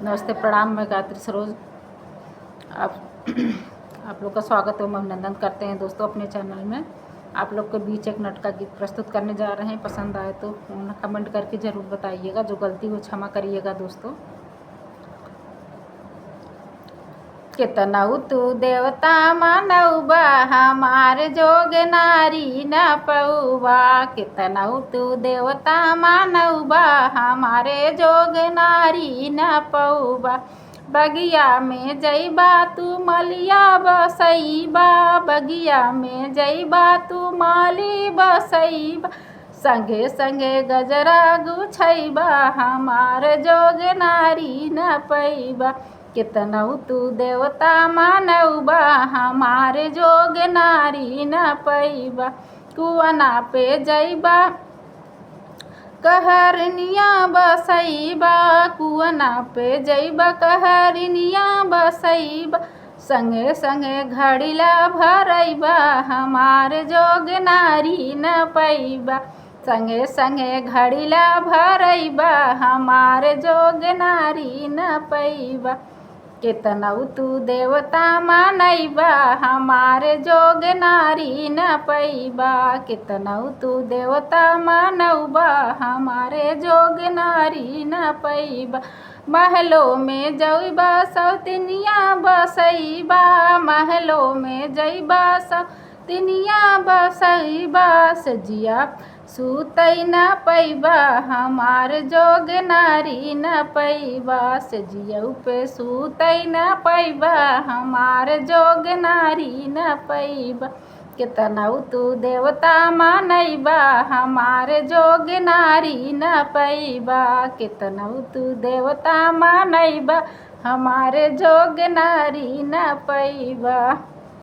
नमस्ते, प्रणाम। मैं गायत्री सरोज आप आप लोग का स्वागत एवं अभिनंदन करते हैं दोस्तों अपने चैनल में। आप लोग के बीच एक नट का गीत प्रस्तुत करने जा रहे हैं। पसंद आए तो कमेंट करके ज़रूर बताइएगा, जो गलती हो क्षमा करिएगा दोस्तों। कितनऊ तू देवता मानौबा हमार जोग नारी न पौबा। कितनऊ तू देवता मानौबा हमारे जोग नारी न पौबा। बगिया में जइबा तू मलिया बसैबा। बगिया में जइबा तू माली बसैबा। संगे संगे गजरा गुछैबा हमार जोग नारी न पैबा। कितनऊ तू देवता मानौबा हमारे जोग नारी न पैबा। कुआना पे जइबा कहरनिया बसैबा। कुआना पे जइबा कहरनिया बसैबा। संगे संगे घड़िला भरैबा हमार जोग नारी न पैबा। संगे संगे घड़िला भरैबा हमार जोग नारी न पैबा। कितनऊ तू देवता मानैबा हमारे जोग नारी न पैबा। कितनऊ तू देवता मानौबा हमारे जोग नारी न पैबा। महलों में जइबा सौतनिया बसैबा। महलों में जइबा सौतनिया बसैबा। सजिया सुतै न पैबा हमार जोग नारी न पैबा। सजियऊ पे सुतै न पैबा हमार जोग नारी न पैबा। कितनऊ तू देवता मानैबा हमार जोग नारी न पैबा। कितनऊ तू देवता मानैबा हमारे जोग नारी न पैबा।